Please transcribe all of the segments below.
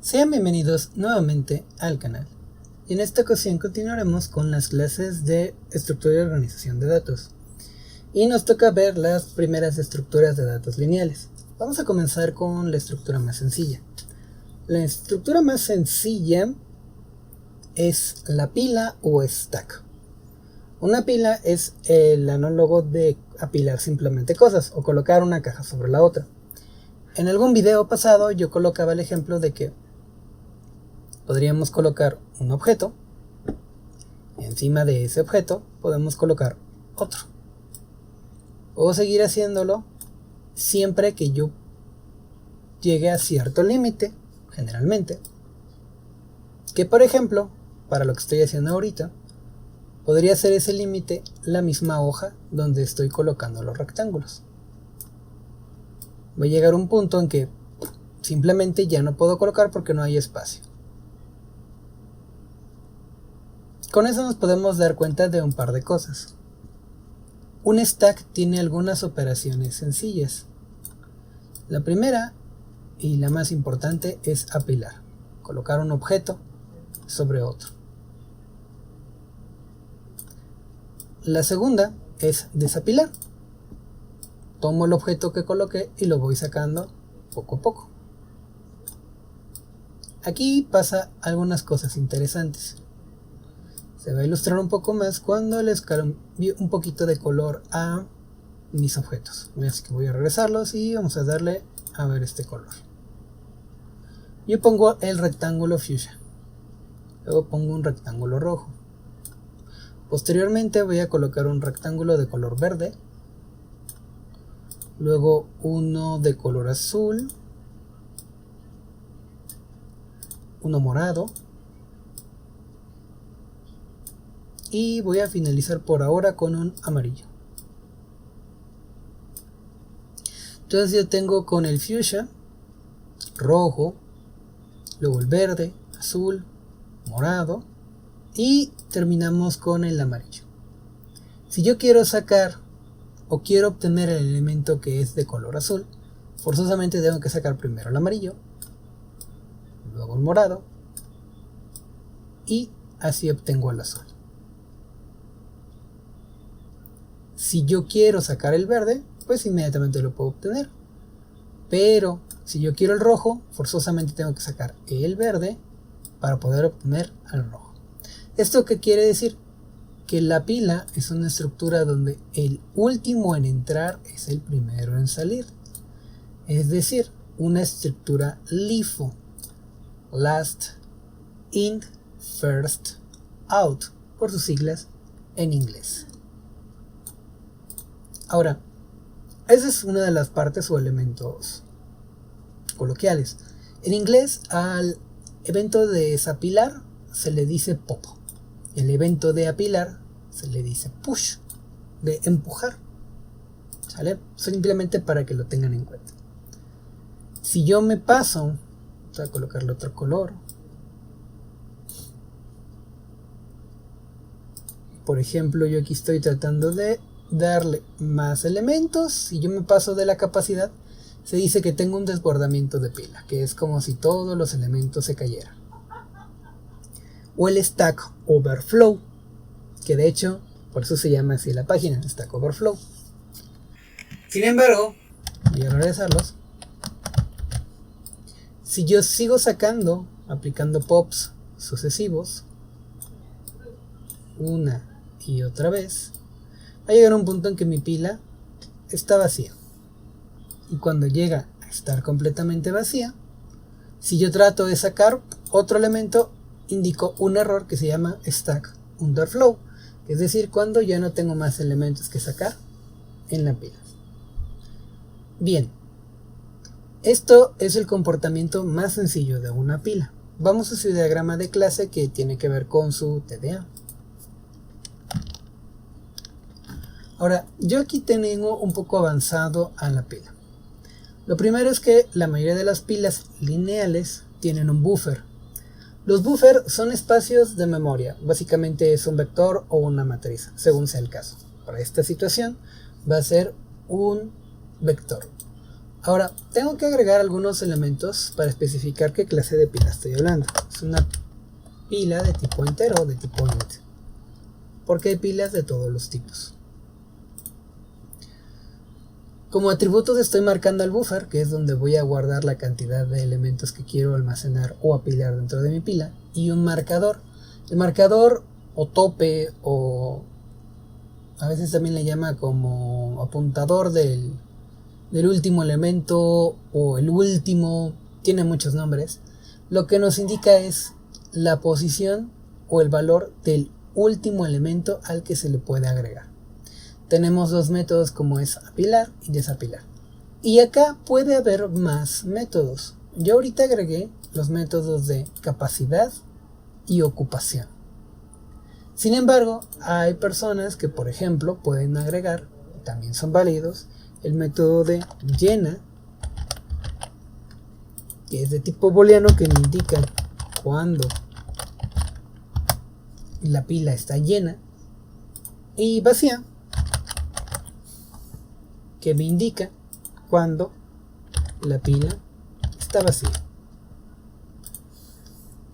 Sean bienvenidos nuevamente al canal, y en esta ocasión continuaremos con las clases de estructura y organización de datos, y nos toca ver las primeras estructuras de datos lineales. Vamos a comenzar con la estructura más sencilla. La estructura más sencilla es la pila o stack. Una pila es el análogo de apilar simplemente cosas o colocar una caja sobre la otra. En algún video pasado yo colocaba el ejemplo de que podríamos colocar un objeto, y encima de ese objeto podemos colocar otro. Puedo seguir haciéndolo siempre que yo llegue a cierto límite, generalmente, que por ejemplo, para lo que estoy haciendo ahorita, podría ser ese límite la misma hoja donde estoy colocando los rectángulos. Voy a llegar a un punto en que simplemente ya no puedo colocar porque no hay espacio. Con eso nos podemos dar cuenta de un par de cosas. Un stack tiene algunas operaciones sencillas. La primera y la más importante es apilar, colocar un objeto sobre otro. La segunda es desapilar. Tomo el objeto que coloqué y lo voy sacando poco a poco. Aquí pasa algunas cosas interesantes. Se va a ilustrar un poco más cuando les cambie un poquito de color a mis objetos. Así que voy a regresarlos y vamos a darle a ver este color. Yo pongo el rectángulo fuchsia. Luego pongo un rectángulo rojo. Posteriormente voy a colocar un rectángulo de color verde. Luego uno de color azul. Uno morado. Y voy a finalizar por ahora con un amarillo. Entonces yo tengo con el fuchsia, rojo, luego el verde, azul, morado y terminamos con el amarillo. Si yo quiero sacar o quiero obtener el elemento que es de color azul, forzosamente tengo que sacar primero el amarillo, luego el morado y así obtengo el azul. Si yo quiero sacar el verde, pues inmediatamente lo puedo obtener. Pero si yo quiero el rojo, forzosamente tengo que sacar el verde para poder obtener el rojo. ¿Esto qué quiere decir? Que la pila es una estructura donde el último en entrar es el primero en salir. Es decir, una estructura LIFO. Last in, first out, por sus siglas en inglés. Ahora, esa es una de las partes o elementos coloquiales. En inglés, al evento de desapilar se le dice pop. El evento de apilar se le dice push, de empujar. ¿Sale? Simplemente para que lo tengan en cuenta. Si yo me paso, voy a colocarle otro color. Por ejemplo, yo aquí estoy tratando de darle más elementos. Si yo me paso de la capacidad, se dice que tengo un desbordamiento de pila, que es como si todos los elementos se cayeran. O el Stack Overflow, que de hecho, por eso se llama así la página, Stack Overflow. Sin embargo, voy a regresarlos. Si yo sigo sacando, aplicando pops sucesivos, una y otra vez, va a llegar un punto en que mi pila está vacía. Y cuando llega a estar completamente vacía, si yo trato de sacar otro elemento, indico un error que se llama Stack Underflow. Es decir, cuando ya no tengo más elementos que sacar en la pila. Bien, esto es el comportamiento más sencillo de una pila. Vamos a su diagrama de clase que tiene que ver con su TDA. Ahora, yo aquí tengo un poco avanzado a la pila. Lo primero es que la mayoría de las pilas lineales tienen un buffer. Los buffers son espacios de memoria, básicamente es un vector o una matriz, según sea el caso. Para esta situación va a ser un vector. Ahora, tengo que agregar algunos elementos para especificar qué clase de pila estoy hablando. Es una pila de tipo entero o de tipo int, porque hay pilas de todos los tipos. Como atributos estoy marcando el buffer, que es donde voy a guardar la cantidad de elementos que quiero almacenar o apilar dentro de mi pila, y un marcador. El marcador o tope, o a veces también le llama como apuntador del último elemento o el último, tiene muchos nombres. Lo que nos indica es la posición o el valor del último elemento al que se le puede agregar. Tenemos dos métodos como es apilar y desapilar. Y acá puede haber más métodos. Yo ahorita agregué los métodos de capacidad y ocupación. Sin embargo, hay personas que, por ejemplo, pueden agregar, también son válidos, el método de llena, que es de tipo booleano, que me indica cuando la pila está llena, y vacía, que me indica cuando la pila está vacía.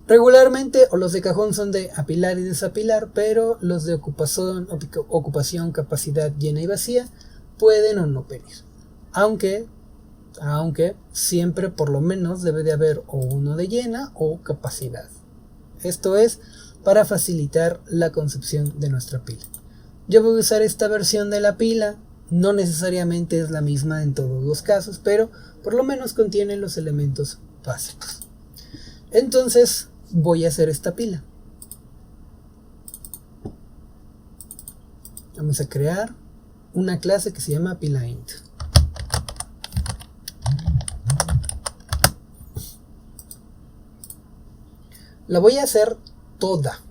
Regularmente, o los de cajón son de apilar y desapilar, pero los de ocupación, capacidad llena y vacía pueden o no pedir. Aunque siempre por lo menos debe de haber o uno de llena o capacidad. Esto es para facilitar la concepción de nuestra pila. Yo voy a usar esta versión de la pila. No necesariamente es la misma en todos los casos, pero por lo menos contiene los elementos básicos. Entonces voy a hacer esta pila. Vamos a crear una clase que se llama pilaInt. La voy a hacer toda,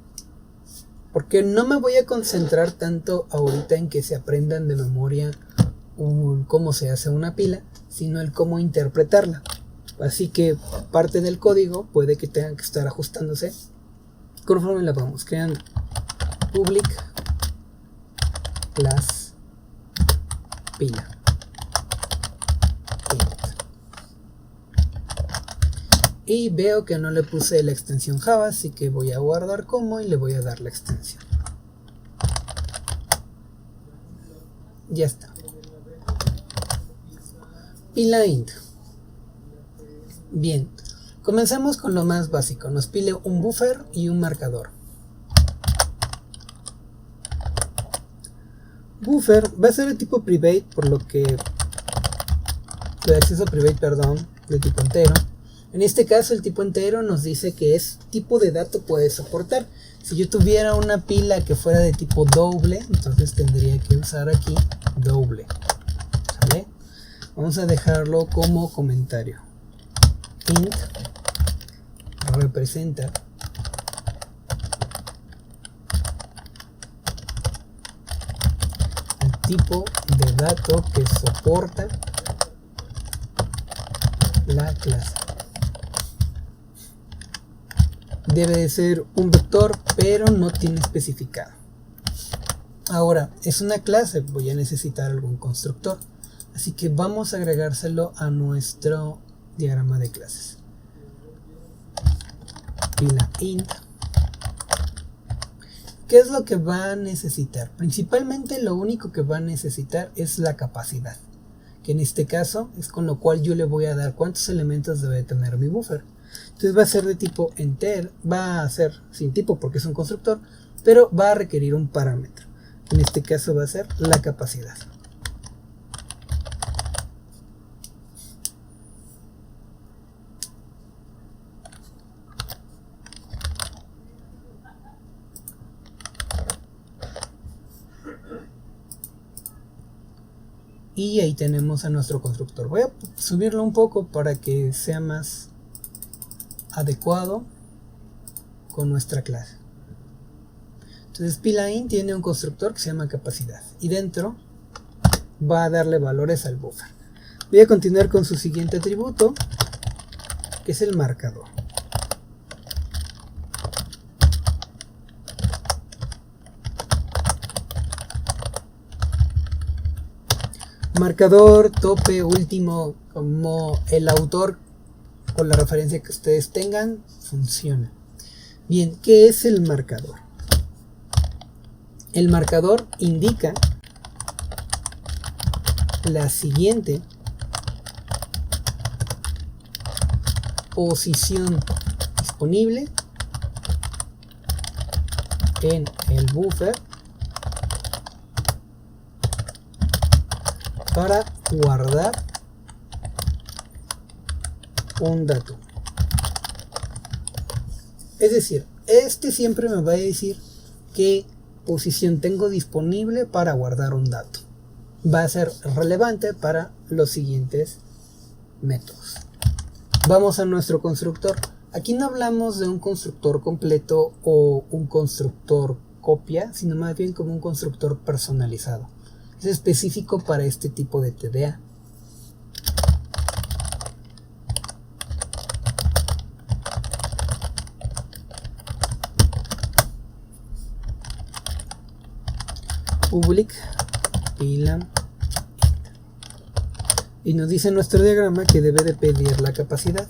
porque no me voy a concentrar tanto ahorita en que se aprendan de memoria cómo se hace una pila, sino el cómo interpretarla. Así que parte del código puede que tengan que estar ajustándose conforme la vamos creando. Public class pila. Y veo que no le puse la extensión Java, así que voy a guardar como y le voy a dar la extensión. Ya está. pilaInt. Bien, comencemos con lo más básico. Nos pide un buffer y un marcador. Buffer va a ser de tipo private, por lo que de acceso private, perdón, de tipo entero. En este caso el tipo entero nos dice que es tipo de dato puede soportar. Si yo tuviera una pila que fuera de tipo doble, entonces tendría que usar aquí doble. ¿Sale? Vamos a dejarlo como comentario. Int representa el tipo de dato que soporta la clase. Debe de ser un vector, pero no tiene especificado. Ahora, es una clase, voy a necesitar algún constructor. Así que vamos a agregárselo a nuestro diagrama de clases. pilaInt. ¿Qué es lo que va a necesitar? Principalmente lo único que va a necesitar es la capacidad, que en este caso es con lo cual yo le voy a dar cuántos elementos debe tener mi buffer. Entonces va a ser de tipo enter, va a ser sin tipo porque es un constructor, pero va a requerir un parámetro. En este caso va a ser la capacidad. Y ahí tenemos a nuestro constructor. Voy a subirlo un poco para que sea más adecuado con nuestra clase. Entonces pilaInt tiene un constructor que se llama capacidad y dentro va a darle valores al buffer. Voy a continuar con su siguiente atributo, que es el marcador. Marcador, tope, último, como el autor o la referencia que ustedes tengan, funciona. Bien, ¿qué es el marcador? El marcador indica la siguiente posición disponible en el buffer para guardar un dato. Es decir, este siempre me va a decir qué posición tengo disponible para guardar un dato. Va a ser relevante para los siguientes métodos. Vamos a nuestro constructor. Aquí no hablamos de un constructor completo o un constructor copia, sino más bien como un constructor personalizado. Es específico para este tipo de TDA. Public pila y nos dice en nuestro diagrama que debe de pedir la capacidad.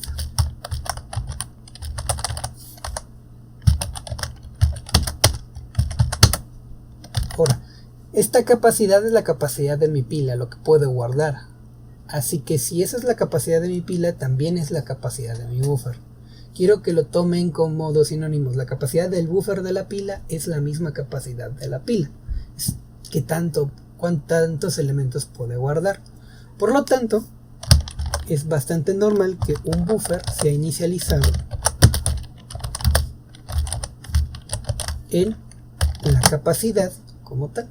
Ahora, esta capacidad es la capacidad de mi pila, lo que puedo guardar. Así que si esa es la capacidad de mi pila, también es la capacidad de mi buffer. Quiero que lo tomen como dos sinónimos. La capacidad del buffer de la pila es la misma capacidad de la pila. Es que cuántos elementos puede guardar. Por lo tanto, es bastante normal que un buffer sea inicializado en la capacidad como tal.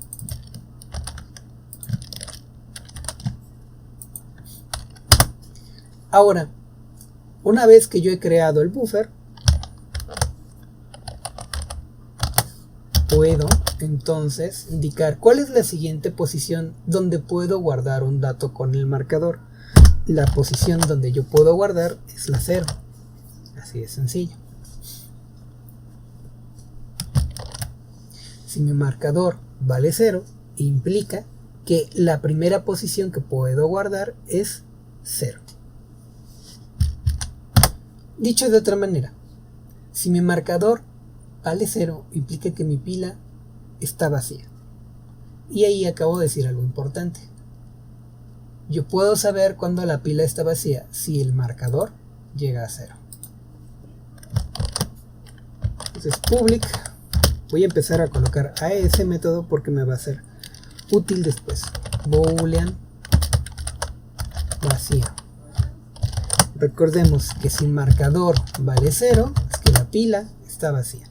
Ahora, una vez que yo he creado el buffer, puedo entonces indicar cuál es la siguiente posición donde puedo guardar un dato con el marcador. La posición donde yo puedo guardar es la 0. Así de sencillo. Si mi marcador vale 0, implica que la primera posición que puedo guardar es 0. Dicho de otra manera, si mi marcador vale 0, implica que mi pila está vacía. Y ahí acabo de decir algo importante. Yo puedo saber cuando la pila está vacía si el marcador llega a 0. Entonces public, voy a empezar a colocar a ese método porque me va a ser útil después. Boolean vacía. Recordemos que si marcador vale 0, es que la pila está vacía.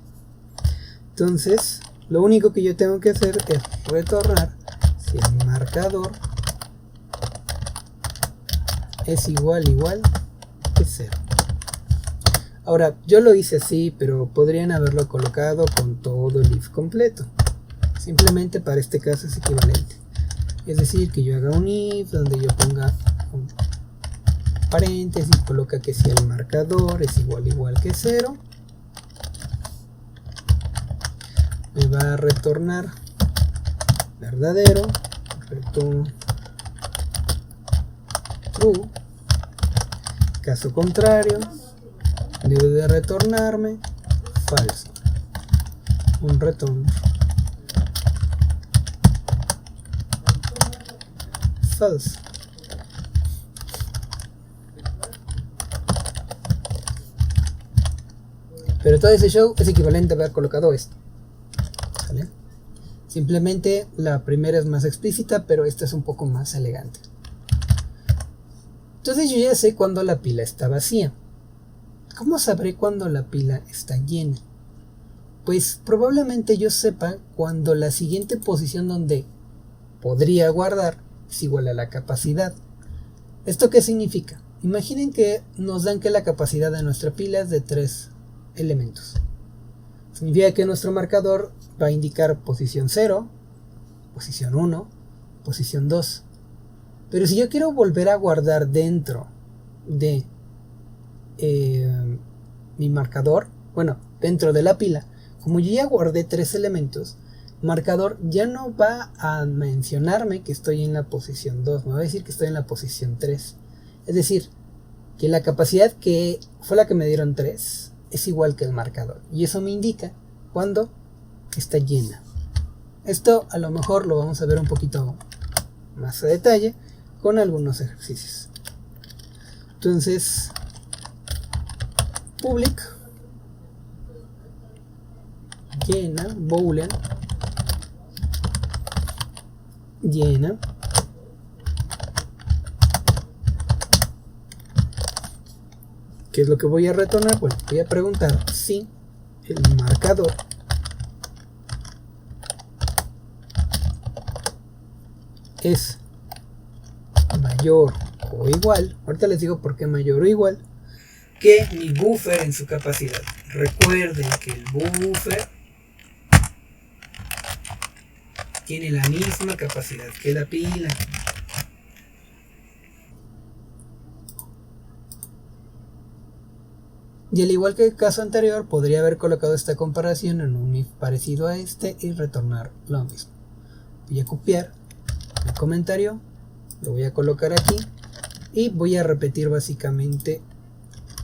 Entonces, lo único que yo tengo que hacer es retornar si el marcador es igual que 0. Ahora, yo lo hice así, pero podrían haberlo colocado con todo el if completo. Simplemente para este caso es equivalente. Es decir, que yo haga un if donde yo ponga un paréntesis, coloca que si el marcador es igual que 0, me va a retornar verdadero, retorno true. Caso contrario, debe de retornarme falso. Un retorno falso. Pero todo ese show es equivalente a haber colocado esto. ¿Vale? Simplemente la primera es más explícita, pero esta es un poco más elegante. Entonces yo ya sé cuando la pila está vacía. ¿Cómo sabré cuando la pila está llena? Pues probablemente yo sepa cuando la siguiente posición donde podría guardar es igual a la capacidad. ¿Esto qué significa? Imaginen que nos dan que la capacidad de nuestra pila es de 3 elementos. Significa que nuestro marcador va a indicar posición 0, posición 1, posición 2. Pero si yo quiero volver a guardar dentro de mi marcador, bueno, dentro de la pila, como yo ya guardé 3 elementos, marcador ya no va a mencionarme que estoy en la posición 2, me va a decir que estoy en la posición 3. Es decir, que la capacidad que fue la que me dieron 3 es igual que el marcador. Y eso me indica cuando está llena. Esto a lo mejor lo vamos a ver un poquito más a detalle con algunos ejercicios. Entonces, public llena, boolean llena, ¿qué es lo que voy a retornar? Bueno, voy a preguntar si el marcador es mayor o igual, ahorita les digo por qué mayor o igual, que mi buffer en su capacidad. Recuerden que el buffer tiene la misma capacidad que la pila. Y al igual que el caso anterior, podría haber colocado esta comparación en un if parecido a este y retornar lo mismo. Voy a copiar el comentario, lo voy a colocar aquí y voy a repetir básicamente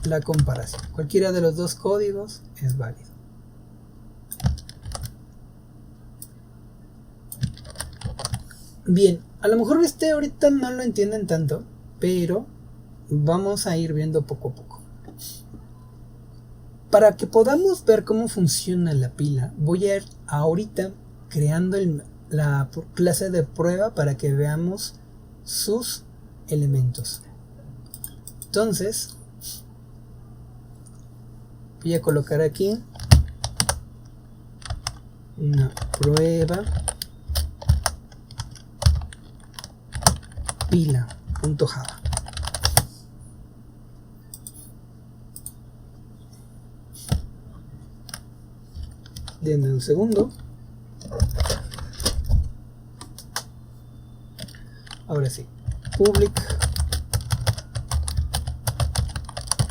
la comparación. Cualquiera de los dos códigos es válido. Bien, a lo mejor ahorita no lo entienden tanto, pero vamos a ir viendo poco a poco. Para que podamos ver cómo funciona la pila, voy a ir ahorita creando la clase de prueba para que veamos sus elementos. Entonces, voy a colocar aquí una prueba pila.java. Denme un segundo. Ahora sí, public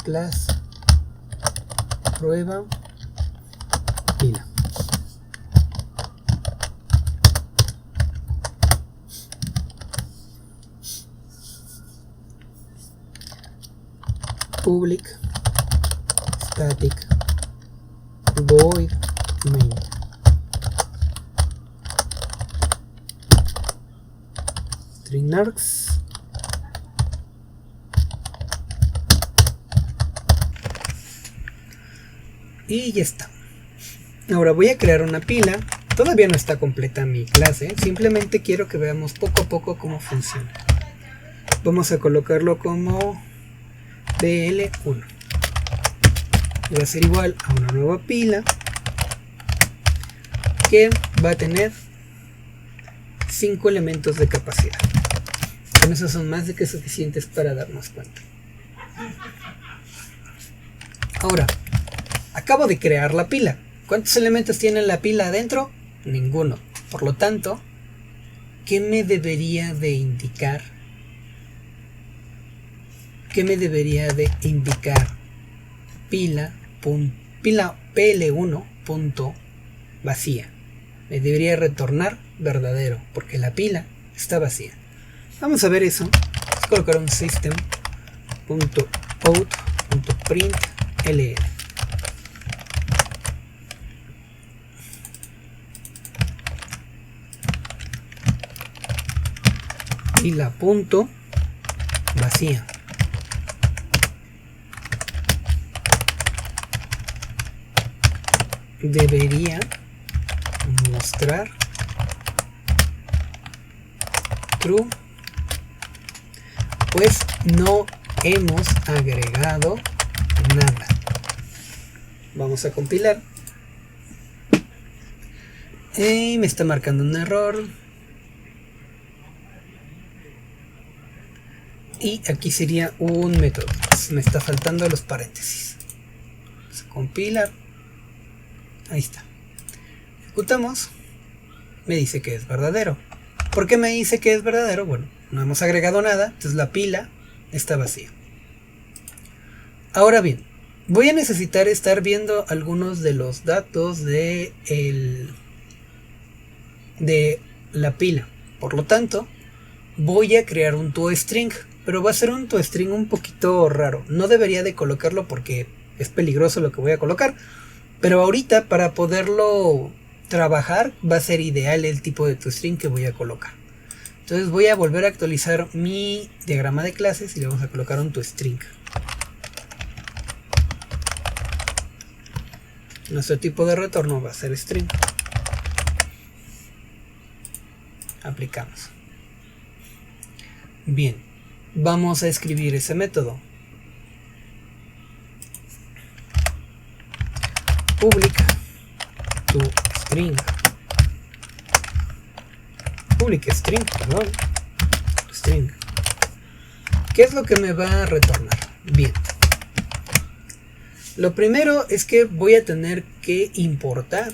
class prueba pila. Public static void main. String args y ya está. Ahora voy a crear una pila. Todavía no está completa mi clase, simplemente quiero que veamos poco a poco cómo funciona. Vamos a colocarlo como BL1. Va a ser igual a una nueva pila que va a tener 5 elementos de capacidad. Con eso son más de que suficientes para darnos cuenta. Ahora, acabo de crear la pila. ¿Cuántos elementos tiene la pila adentro? Ninguno. Por lo tanto, ¿qué me debería de indicar? ¿Qué me debería de indicar? Pila PL1 punto vacía. Me debería retornar verdadero, porque la pila está vacía. Vamos a ver eso. Vamos a colocar un system.out.println. Pila punto vacía. Debería mostrar true, pues no hemos agregado nada. Vamos a compilar y me está marcando un error y aquí sería un método, me está faltando los paréntesis. Vamos a compilar. Ahí está. Ejecutamos. Me dice que es verdadero. ¿Por qué me dice que es verdadero? Bueno, no hemos agregado nada, entonces la pila está vacía. Ahora bien, voy a necesitar estar viendo algunos de los datos de de la pila. Por lo tanto, voy a crear un toString, pero va a ser un toString un poquito raro. No debería de colocarlo porque es peligroso lo que voy a colocar, pero ahorita para poderlo trabajar va a ser ideal el tipo de toString que voy a colocar. Entonces voy a volver a actualizar mi diagrama de clases y le vamos a colocar un toString. Nuestro tipo de retorno va a ser string. Aplicamos. Bien, vamos a escribir ese método. Public toString. Public string, perdón. String. ¿Qué es lo que me va a retornar? Bien. Lo primero es que voy a tener que importar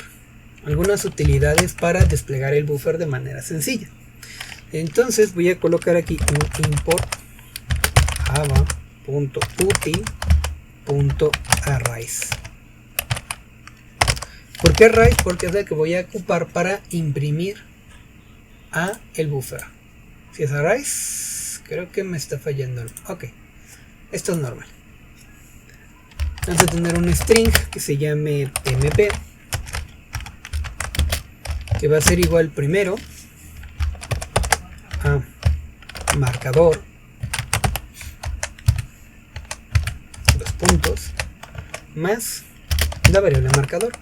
algunas utilidades para desplegar el buffer de manera sencilla. Entonces voy a colocar aquí un import java.util.arrays. ¿Por qué arrays? Porque es el que voy a ocupar para imprimir a el buffer. Si es arrays, creo que me está fallando. Ok, esto es normal. Vamos a tener un string que se llame tmp, que va a ser igual primero a marcador, dos puntos, más la variable marcador.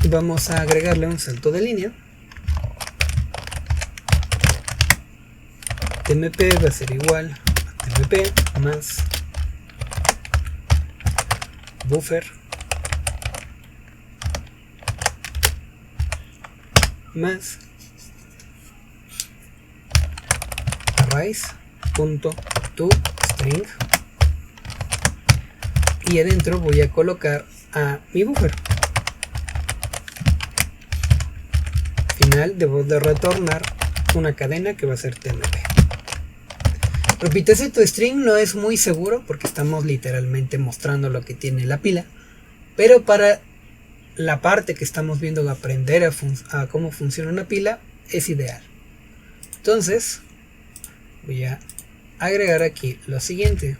Y vamos a agregarle un salto de línea. Tmp va a ser igual a tmp más buffer más arrays.toString, y adentro voy a colocar a mi buffer. Al final debo de retornar una cadena que va a ser tmp. Repito, ese toString no es muy seguro porque estamos literalmente mostrando lo que tiene la pila, pero para la parte que estamos viendo, aprender a cómo funciona una pila, es ideal. Entonces voy a agregar aquí lo siguiente.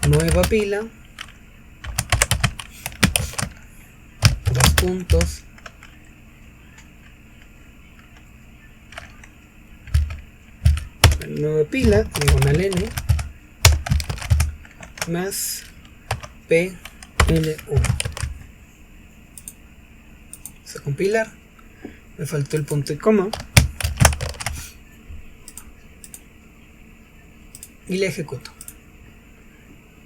Nueva pila, dos puntos, nueva pila, diagonal n, más PLU. Vamos a compilar. Me faltó el punto y coma. Y le ejecuto.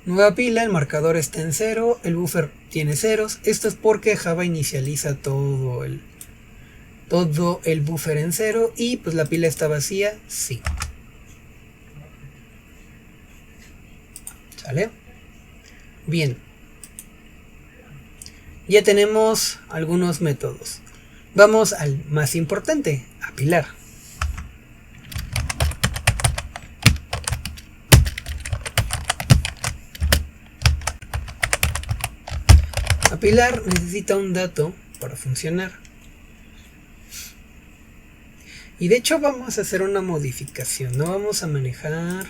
Nueva pila, el marcador está en 0, el buffer tiene ceros. Esto es porque Java inicializa todo el buffer en 0 y pues la pila está vacía, sí. ¿Sale? Bien. Ya tenemos algunos métodos. Vamos al más importante, apilar. Apilar necesita un dato para funcionar. Y de hecho vamos a hacer una modificación. No vamos a manejar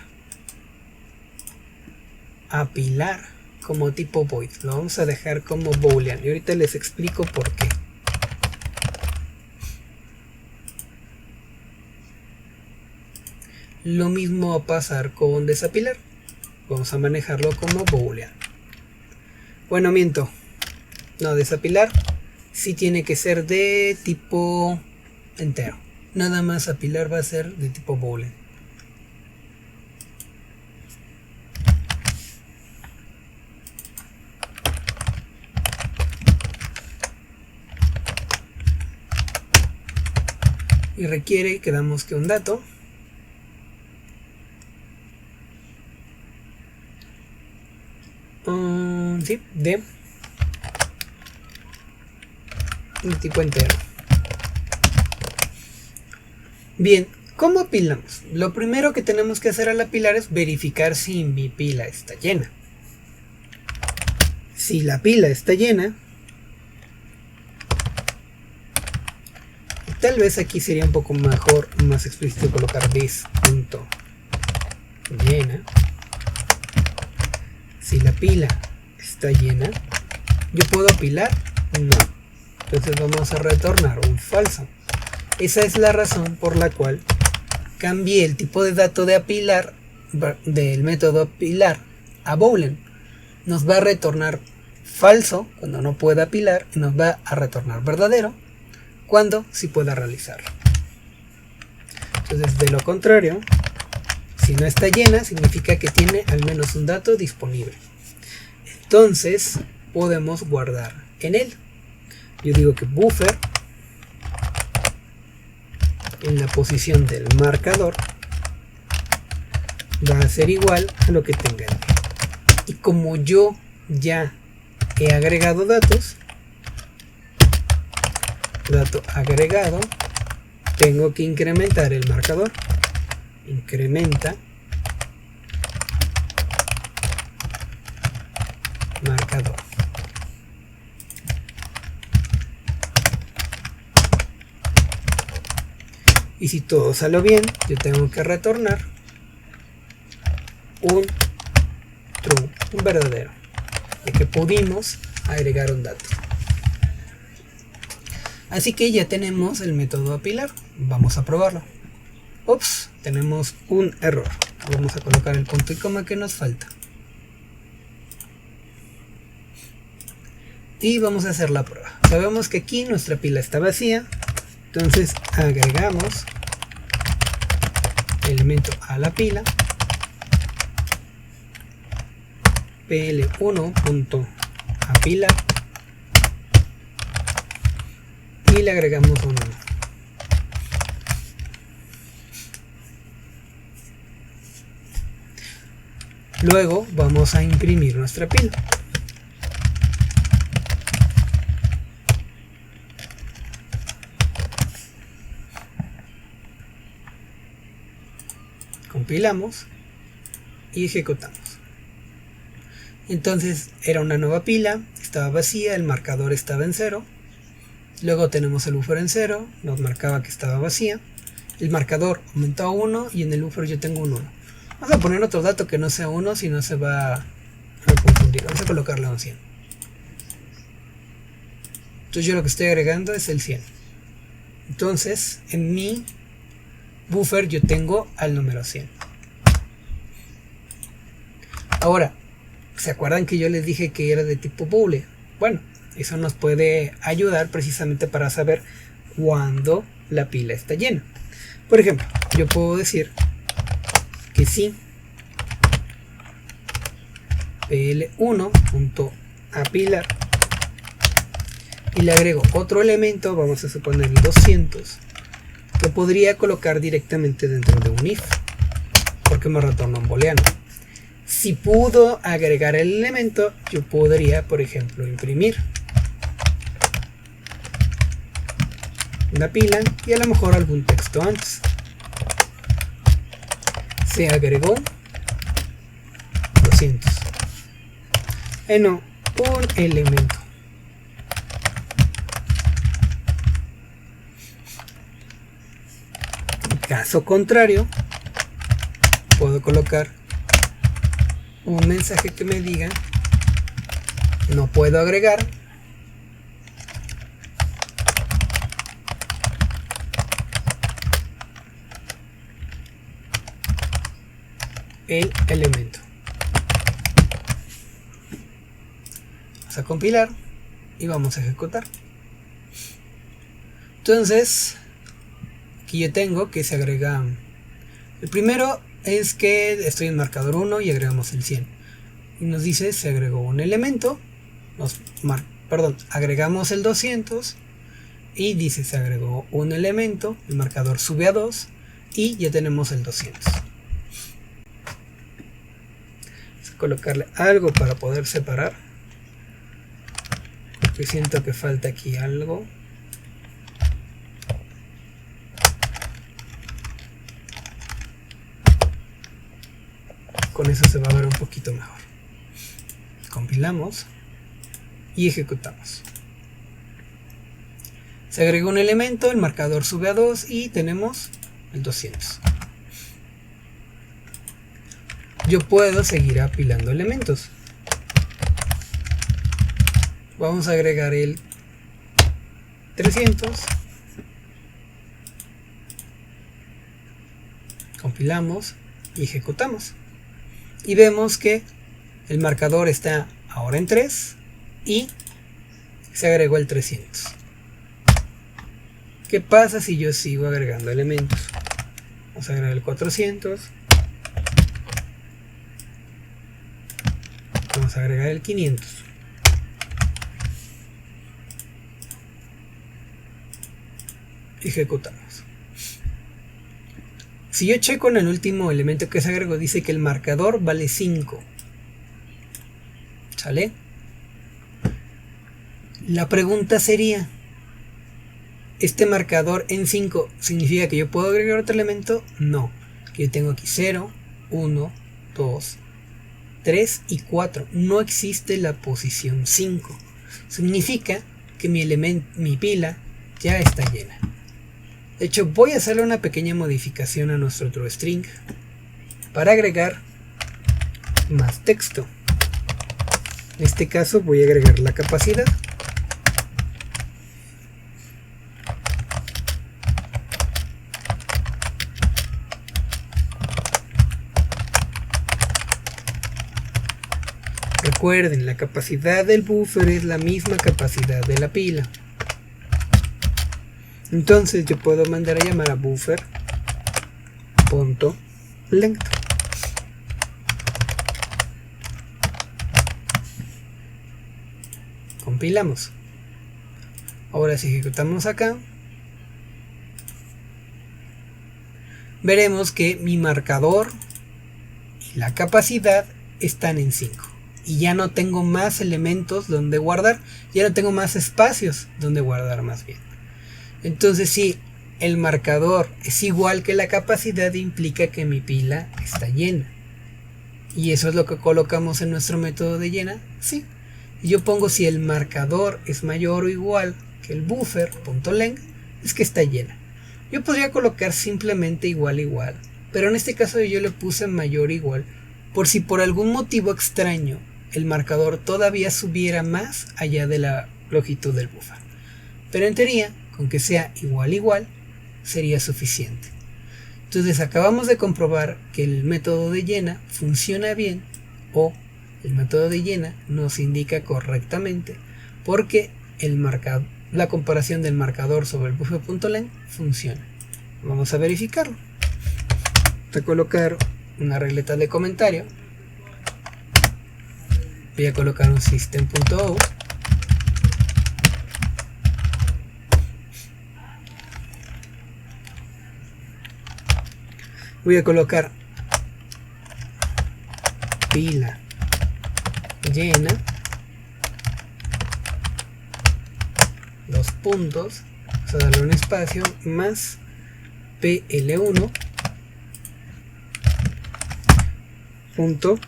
apilar como tipo void. Lo vamos a dejar como boolean. Y ahorita les explico por qué. Lo mismo va a pasar con desapilar. Vamos a manejarlo como boolean. Bueno, miento. No, desapilar sí tiene que ser de tipo entero. Nada más apilar va a ser de tipo boolean. Y requiere que damos que un dato. Sí, de tipo entero. Bien, ¿cómo apilamos? Lo primero que tenemos que hacer al apilar es verificar si mi pila está llena. Si la pila está llena, tal vez aquí sería un poco mejor, más explícito colocar this.llena. Si la pila está llena, ¿yo puedo apilar? No. Entonces vamos a retornar un falso. Esa es la razón por la cual cambié el tipo de dato de apilar del método apilar a boolean. Nos va a retornar falso cuando no pueda apilar y nos va a retornar verdadero cuando sí pueda realizarlo. Entonces, de lo contrario, si no está llena, significa que tiene al menos un dato disponible. Entonces, podemos guardar en él. Yo digo que buffer en la posición del marcador va a ser igual a lo que tenga en él. Y como yo ya he agregado datos, dato agregado, tengo que incrementar el marcador. Incrementa marcador. Y si todo salió bien, yo tengo que retornar un true, un verdadero, de que pudimos agregar un dato. Así que ya tenemos el método apilar. Vamos a probarlo. Ups, tenemos un error. Vamos a colocar el punto y coma que nos falta. Y vamos a hacer la prueba. Sabemos que aquí nuestra pila está vacía. Entonces agregamos elemento a la pila. pl1.apilar. Y le agregamos un 1. Luego vamos a imprimir nuestra pila. Compilamos y ejecutamos. Entonces era una nueva pila, estaba vacía, el marcador estaba en 0. Luego tenemos el buffer en 0, nos marcaba que estaba vacía. El marcador aumentó a 1 y en el buffer yo tengo un 1. Vamos a poner otro dato que no sea 1, si no se va a confundir. Vamos a colocarle un 100. Entonces yo lo que estoy agregando es el 100. Entonces en mi buffer yo tengo al número 100. Ahora, ¿se acuerdan que yo les dije que era de tipo boolean? Bueno, eso nos puede ayudar precisamente para saber cuándo la pila está llena. Por ejemplo, yo puedo decir que si pl1.apilar y le agrego otro elemento, vamos a suponer el 200, lo podría colocar directamente dentro de un if, porque me retorna un booleano. Si pudo agregar el elemento, yo podría, por ejemplo, imprimir una pila y a lo mejor algún texto antes. Se agregó 200. No, un elemento. En caso contrario, puedo colocar un mensaje que me diga no puedo agregar el elemento. Vamos a compilar y vamos a ejecutar. Entonces aquí yo tengo que se agrega el primero. Es que estoy en marcador 1 y agregamos el 100 y nos dice se agregó un elemento, agregamos el 200 y dice se agregó un elemento, el marcador sube a 2 y ya tenemos el 200. Vamos a colocarle algo para poder separar, porque siento que falta aquí algo. Con eso se va a ver un poquito mejor. Compilamos y ejecutamos. Se agregó un elemento, el marcador sube a 2 y tenemos el 200. Yo puedo seguir apilando elementos. Vamos a agregar el 300. Compilamos y ejecutamos. Y vemos que el marcador está ahora en 3 y se agregó el 300. ¿Qué pasa si yo sigo agregando elementos? Vamos a agregar el 400. Vamos a agregar el 500. Ejecutamos. Si yo checo en el último elemento que se agregó, dice que el marcador vale 5. ¿Sale? La pregunta sería, ¿este marcador en 5 significa que yo puedo agregar otro elemento? No. Que yo tengo aquí 0, 1, 2, 3 y 4. No existe la posición 5. Significa que mi pila ya está llena. De hecho, voy a hacerle una pequeña modificación a nuestro toString para agregar más texto. En este caso voy a agregar la capacidad. Recuerden, la capacidad del buffer es la misma capacidad de la pila. Entonces yo puedo mandar a llamar a buffer.length. Compilamos. Ahora si ejecutamos acá, veremos que mi marcador y la capacidad están en 5. Y ya no tengo más elementos donde guardar, ya no tengo más espacios donde guardar más bien. Entonces si el marcador es igual que la capacidad, implica que mi pila está llena. Y eso es lo que colocamos en nuestro método de llena, sí. Y yo pongo si el marcador es mayor o igual que el buffer.length, es que está llena. Yo podría colocar simplemente igual, pero en este caso yo le puse mayor o igual, por si por algún motivo extraño el marcador todavía subiera más allá de la longitud del buffer. Pero en teoría, con que sea igual, sería suficiente. Entonces acabamos de comprobar que el método de llena funciona bien, o el método de llena nos indica correctamente, porque la comparación del marcador sobre el buffer.length funciona. Vamos a verificarlo. Voy a colocar una regleta de comentario. Voy a colocar un system.out. Voy a colocar pila llena, dos puntos, vamos a darle un espacio, más pl1 punto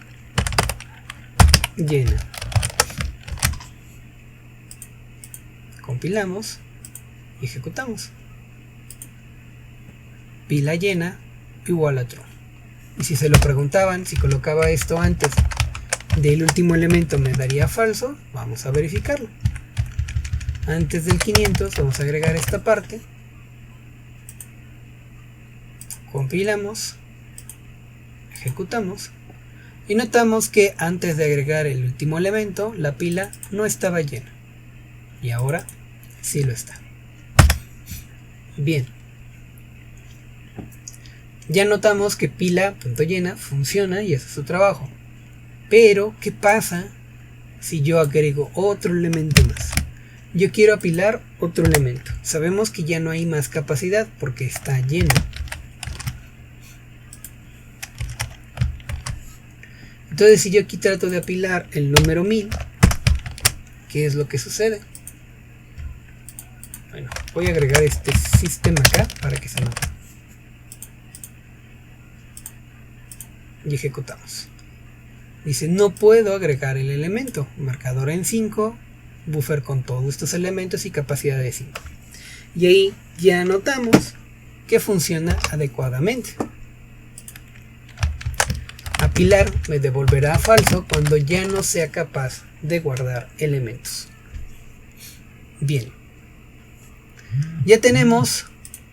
llena. Compilamos y ejecutamos. Pila llena igual a true. Y si se lo preguntaban, si colocaba esto antes del último elemento me daría falso, vamos a verificarlo. Antes del 500 vamos a agregar esta parte. Compilamos, ejecutamos y notamos que antes de agregar el último elemento la pila no estaba llena y ahora sí lo está. Bien, ya notamos que pila.llena funciona y hace su trabajo. Pero, ¿qué pasa si yo agrego otro elemento más? Yo quiero apilar otro elemento. Sabemos que ya no hay más capacidad porque está lleno. Entonces, si yo aquí trato de apilar el número 1000, ¿qué es lo que sucede? Bueno, voy a agregar este sistema acá para que se note. y ejecutamos. Dice, no puedo agregar el elemento, marcador en 5, buffer con todos estos elementos y capacidad de 5. Y ahí ya notamos que funciona adecuadamente. Apilar me devolverá falso cuando ya no sea capaz de guardar elementos. Bien. Ya tenemos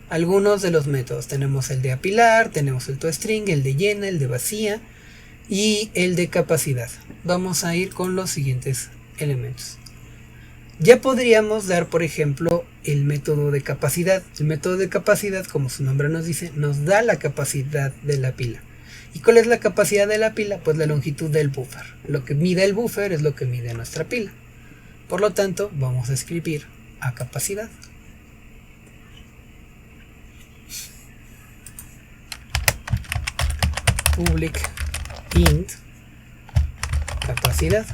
algunos de los métodos. Tenemos el de apilar, tenemos el toString, el de llena, el de vacía y el de capacidad. Vamos a ir con los siguientes elementos. Ya podríamos dar, por ejemplo, el método de capacidad. El método de capacidad, como su nombre nos dice, nos da la capacidad de la pila. ¿Y cuál es la capacidad de la pila? Pues la longitud del buffer. Lo que mide el buffer es lo que mide nuestra pila. Por lo tanto, vamos a escribir a capacidad. Public int capacidad.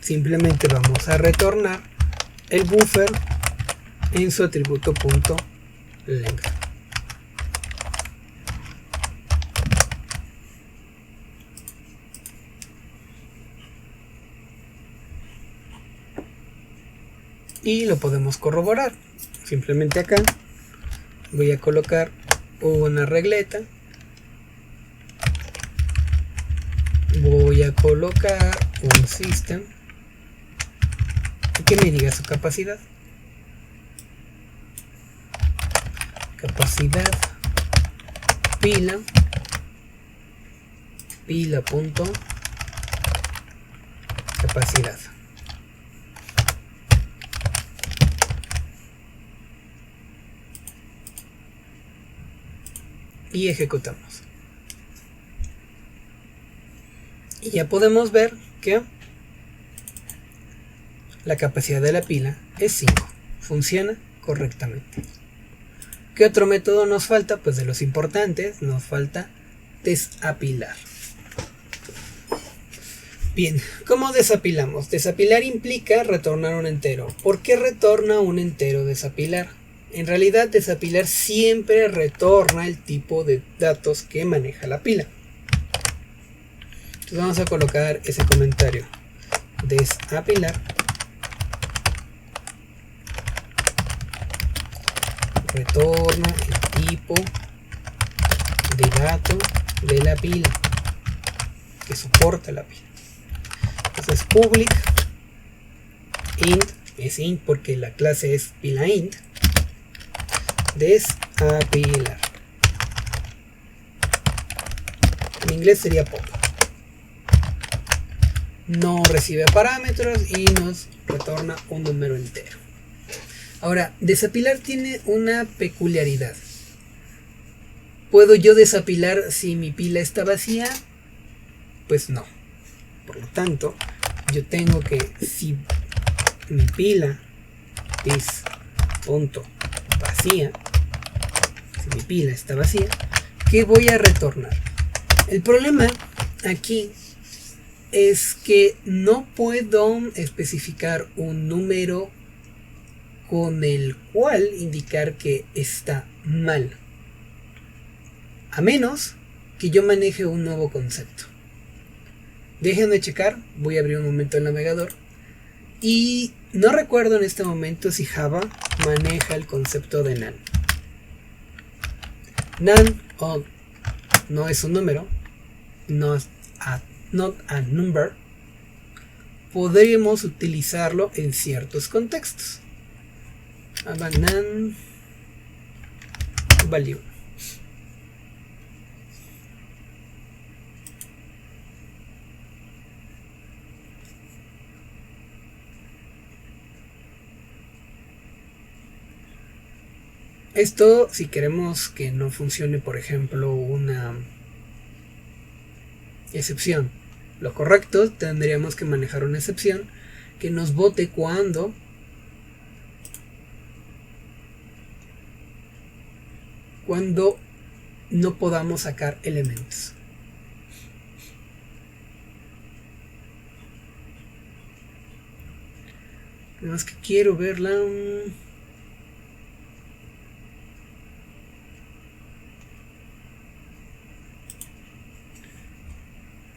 Simplemente vamos a retornar el buffer en su atributo .length. Y lo podemos corroborar. Simplemente acá voy a colocar una regleta. Voy a colocar un system que me diga su capacidad. Capacidad pila punto capacidad. Y ejecutamos. Y ya podemos ver que la capacidad de la pila es 5. Funciona correctamente. ¿Qué otro método nos falta? Pues de los importantes nos falta desapilar. Bien, ¿cómo desapilamos? Desapilar implica retornar un entero. ¿Por qué retorna un entero desapilar? En realidad desapilar siempre retorna el tipo de datos que maneja la pila. Entonces vamos a colocar ese comentario. Desapilar retorna el tipo de dato de la pila que soporta la pila. Entonces public int, es int porque la clase es pila int, desapilar. En inglés sería pop. No recibe parámetros y nos retorna un número entero. Ahora, desapilar tiene una peculiaridad. ¿Puedo yo desapilar si mi pila está vacía? Pues no. Por lo tanto, yo tengo que, si mi pila es punto vacía, si mi pila está vacía, ¿qué voy a retornar? El problema aquí es que no puedo especificar un número con el cual indicar que está mal, a menos que yo maneje un nuevo concepto. Déjenme checar, voy a abrir un momento el navegador y no recuerdo en este momento si Java maneja el concepto de none. None no es un número, not a number. Podríamos utilizarlo en ciertos contextos. None value. Esto, si queremos que no funcione, por ejemplo, una excepción, lo correcto tendríamos que manejar una excepción que nos bote cuando no podamos sacar elementos. Nada más que quiero verla.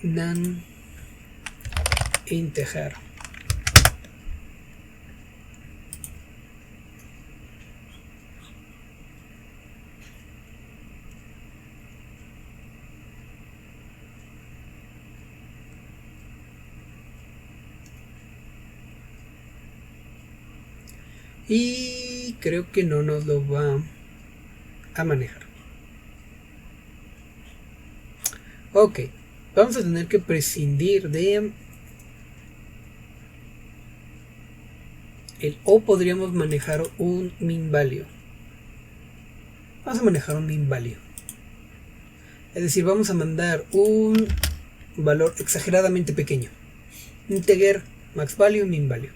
non integer. Y creo que no nos lo va a manejar. Ok, vamos a tener que prescindir de el o. Podríamos manejar un min value. Vamos a manejar un min value. Es decir, vamos a mandar un valor exageradamente pequeño. Integer max value, min value.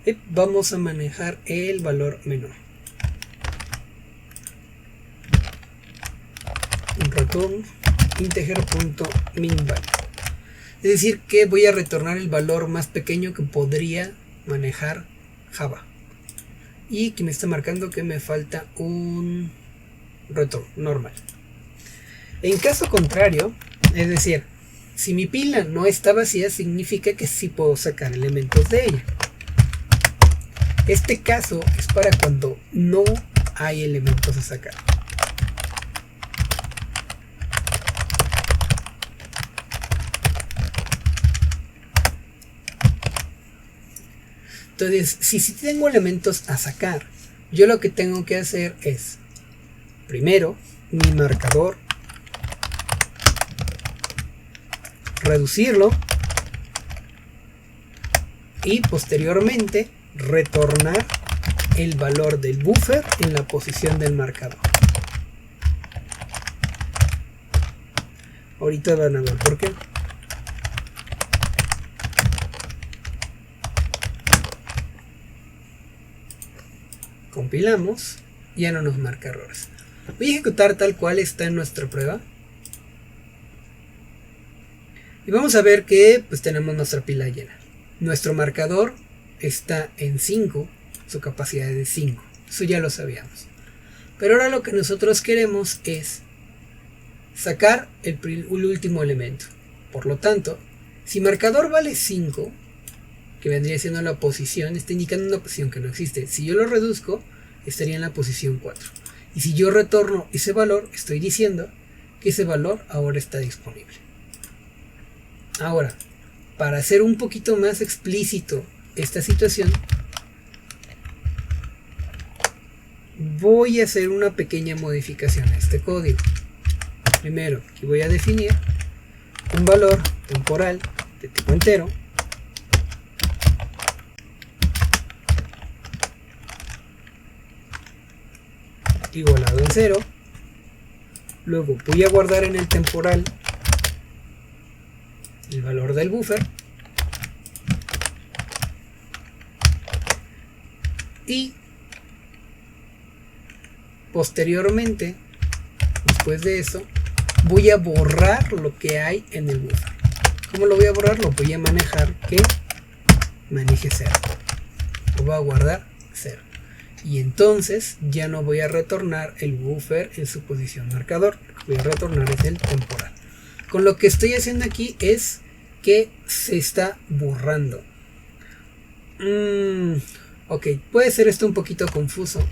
Y vamos a manejar el valor menor. Return integer.minValue. Es decir, que voy a retornar el valor más pequeño que podría manejar Java. Y que me está marcando que me falta un return normal. En caso contrario, es decir, si mi pila no está vacía, significa que sí puedo sacar elementos de ella. Este caso es para cuando no hay elementos a sacar. Entonces, si tengo elementos a sacar, yo lo que tengo que hacer es, primero, mi marcador, reducirlo y posteriormente retornar el valor del buffer en la posición del marcador. Ahorita van a ver por qué. Compilamos, ya no nos marca errores. Voy a ejecutar tal cual está en nuestra prueba. Y vamos a ver que pues tenemos nuestra pila llena. Nuestro marcador está en 5, su capacidad es de 5. Eso ya lo sabíamos. Pero ahora lo que nosotros queremos es sacar el último elemento. Por lo tanto, si marcador vale 5, que vendría siendo la posición, está indicando una posición que no existe. Si yo lo reduzco, estaría en la posición 4. Y si yo retorno ese valor, estoy diciendo que ese valor ahora está disponible. Ahora, para hacer un poquito más explícito esta situación, voy a hacer una pequeña modificación a este código. Primero, aquí voy a definir un valor temporal de tipo entero igualado en 0. Luego voy a guardar en el temporal el valor del buffer y posteriormente, después de eso, voy a borrar lo que hay en el buffer. ¿Cómo lo voy a borrar? Lo voy a manejar que maneje 0. Lo voy a guardar 0. Y entonces ya no voy a retornar el buffer en su posición marcador. Lo que voy a retornar es el temporal. Con lo que estoy haciendo aquí es que se está borrando. Ok, puede ser esto un poquito confuso.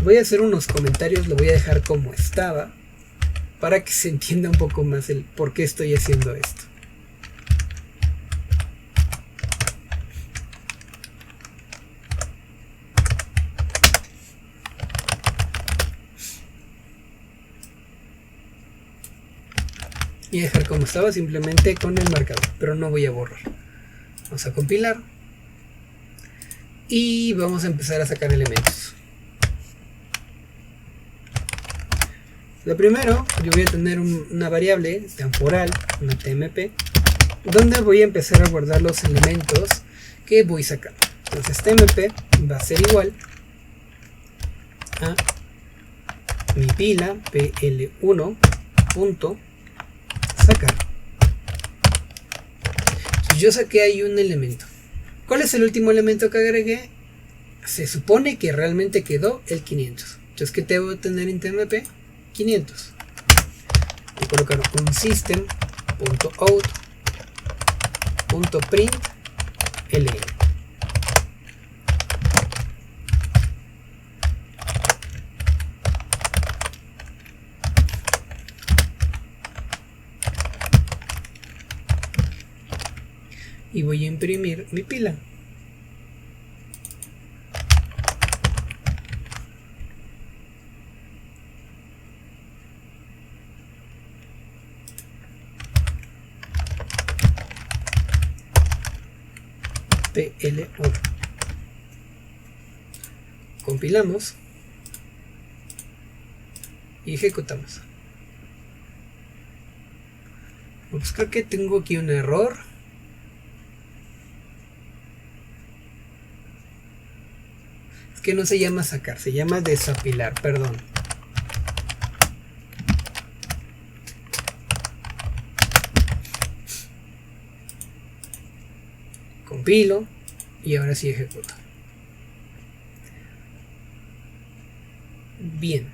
Voy a hacer unos comentarios, lo voy a dejar como estaba, para que se entienda un poco más el por qué estoy haciendo esto. Y dejar como estaba simplemente con el marcador, pero no voy a borrar. Vamos a compilar y vamos a empezar a sacar elementos. Lo primero, yo voy a tener una variable temporal, una tmp, donde voy a empezar a guardar los elementos que voy sacando. Entonces tmp va a ser igual a mi pila pl1 punto sacar. Si yo saqué ahí un elemento, ¿cuál es el último elemento que agregué? Se supone que realmente quedó el 500. Entonces, ¿qué debo tener en tmp? 500. Y colocar un system.out.println. Y voy a imprimir mi pila. PL1. Compilamos y ejecutamos. Pues creo que tengo aquí un error. Es que no se llama sacar, se llama desapilar, perdón. Compilo y ahora sí ejecuto. Bien,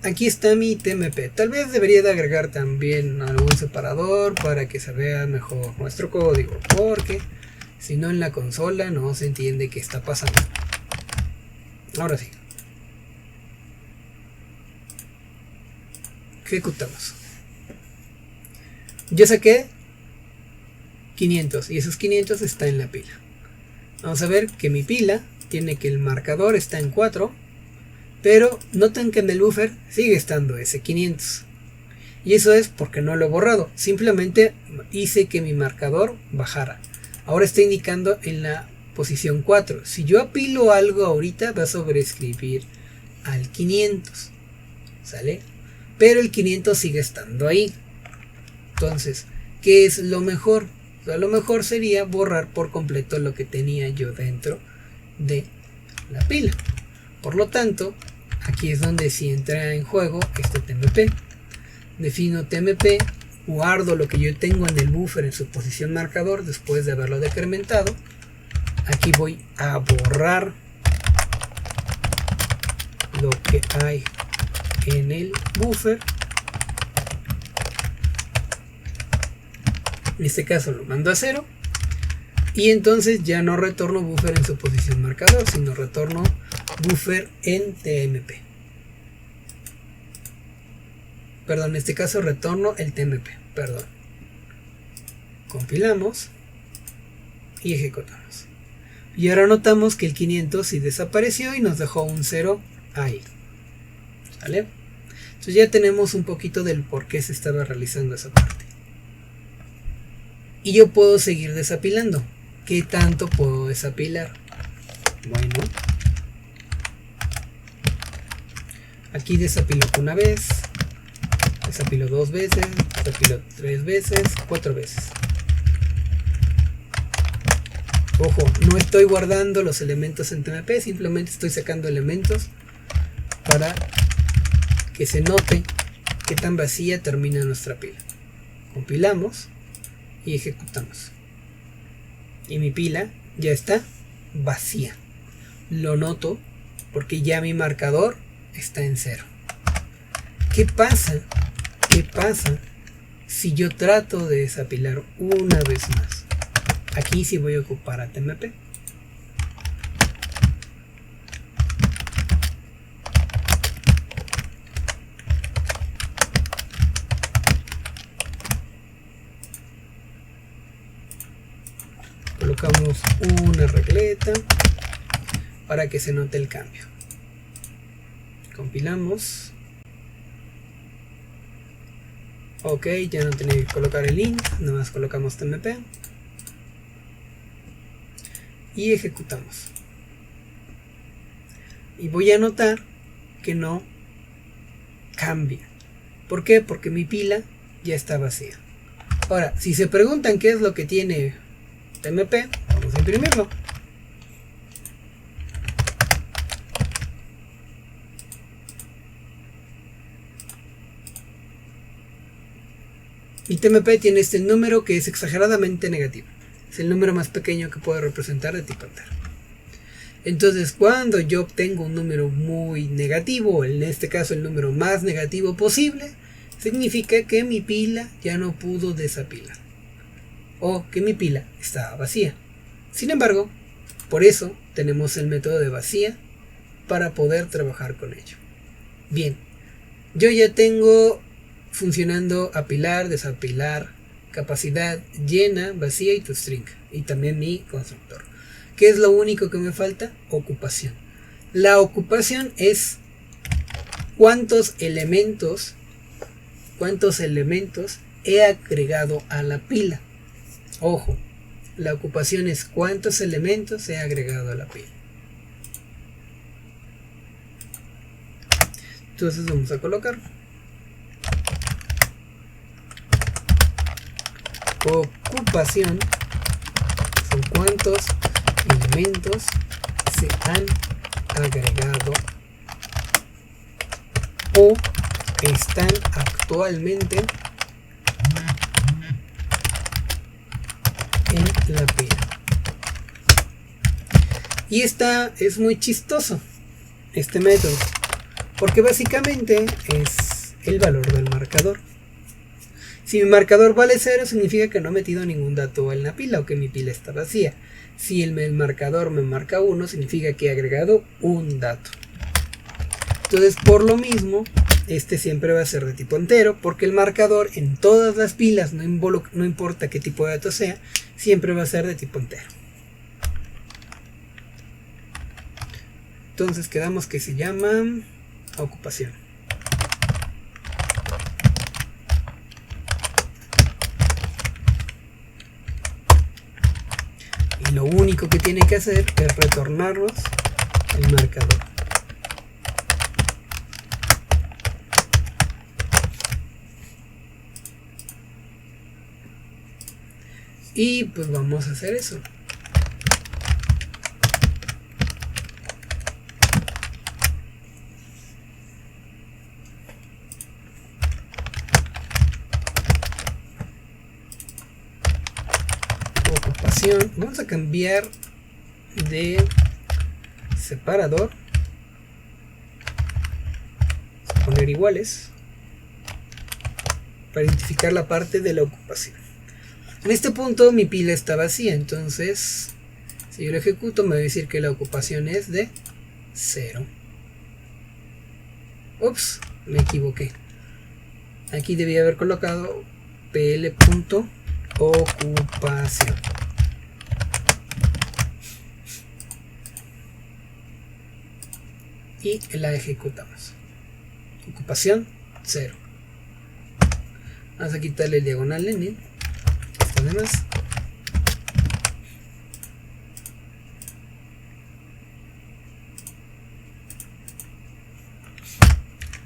aquí está mi TMP. Tal vez debería de agregar también algún separador para que se vea mejor nuestro código, porque si no en la consola no se entiende qué está pasando. Ahora sí, ejecutamos. Yo saqué 500 y esos 500 está en la pila. Vamos a ver que mi pila tiene que el marcador está en 4, pero noten que en el buffer sigue estando ese 500, y eso es porque no lo he borrado, simplemente hice que mi marcador bajara. Ahora está indicando en la posición 4. Si yo apilo algo ahorita va a sobreescribir al 500, ¿sale? Pero el 500 sigue estando ahí. Entonces, ¿qué es lo mejor? O sea, lo mejor sería borrar por completo lo que tenía yo dentro de la pila. Por lo tanto, aquí es donde sí entra en juego este TMP. Defino TMP, guardo lo que yo tengo en el buffer en su posición marcador después de haberlo decrementado. Aquí voy a borrar lo que hay en el buffer. En este caso lo mando a 0. Y entonces ya no retorno buffer en su posición marcador, sino retorno buffer en TMP. Perdón, en este caso retorno el TMP. Perdón. Compilamos y ejecutamos. Y ahora notamos que el 500 sí desapareció y nos dejó un 0 ahí. ¿Sale? Entonces ya tenemos un poquito del por qué se estaba realizando esa parte. Y yo puedo seguir desapilando. ¿Qué tanto puedo desapilar? Bueno, aquí desapilo una vez, desapilo 2 veces, desapilo 3 veces, 4 veces. Ojo, no estoy guardando los elementos en TMP, simplemente estoy sacando elementos para que se note qué tan vacía termina nuestra pila. Compilamos y ejecutamos. Y mi pila ya está vacía. Lo noto porque ya mi marcador está en 0. ¿Qué pasa? ¿Qué pasa si yo trato de desapilar una vez más? Aquí sí voy a ocupar a TMP. Colocamos una regleta para que se note el cambio. Compilamos. Ok, ya no tenía que colocar el int, nada más colocamos TMP. Y ejecutamos. Y voy a notar que no cambia. ¿Por qué? Porque mi pila ya está vacía. Ahora, si se preguntan qué es lo que tiene TMP, vamos a imprimirlo. Mi TMP tiene este número que es exageradamente negativo. Es el número más pequeño que puedo representar de tipo entero. Entonces, cuando yo obtengo un número muy negativo, en este caso el número más negativo posible, significa que mi pila ya no pudo desapilar, o que mi pila estaba vacía. Sin embargo, por eso tenemos el método de vacía para poder trabajar con ello. Bien, yo ya tengo funcionando apilar, desapilar, capacidad llena, vacía y toString, y también mi constructor. ¿Qué es lo único que me falta? Ocupación. La ocupación es cuántos elementos he agregado a la pila. Ojo, la ocupación es cuántos elementos he agregado a la pila. Entonces vamos a colocar ocupación, son cuántos elementos se han agregado o están actualmente en la pila. Y esta es muy chistoso, este método, porque básicamente es el valor del marcador. Si mi marcador vale 0, significa que no he metido ningún dato en la pila o que mi pila está vacía. Si el marcador me marca 1, significa que he agregado un dato. Entonces, por lo mismo, este siempre va a ser de tipo entero, porque el marcador en todas las pilas, no importa qué tipo de dato sea, siempre va a ser de tipo entero. Entonces quedamos que se llama ocupación. Y lo único que tiene que hacer es retornarnos el marcador. Y pues vamos a hacer eso. Ocupación. Vamos a cambiar de separador. Vamos a poner iguales para identificar la parte de la ocupación. En este punto mi pila está vacía, entonces si yo lo ejecuto me va a decir que la ocupación es de 0. Ups, me equivoqué. Aquí debía haber colocado pl.ocupación. Y la ejecutamos. Ocupación 0. Vamos a quitarle el diagonal en además.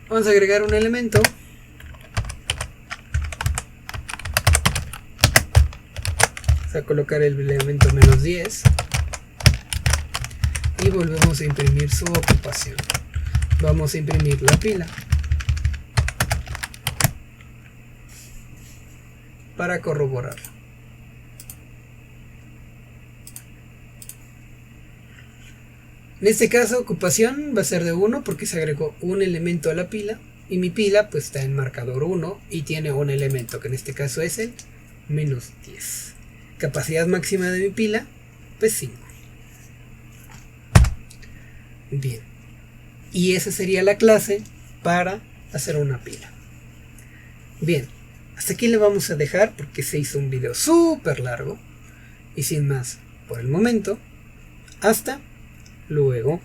Vamos a agregar un elemento. Vamos a colocar el elemento -10 y volvemos a imprimir su ocupación. Vamos a imprimir la pila para corroborarlo. En este caso ocupación va a ser de 1 porque se agregó un elemento a la pila y mi pila pues está en marcador 1 y tiene un elemento que en este caso es el -10. Capacidad máxima de mi pila pues 5. Bien, y esa sería la clase para hacer una pila. Bien, hasta aquí le vamos a dejar porque se hizo un video súper largo y sin más por el momento, hasta luego.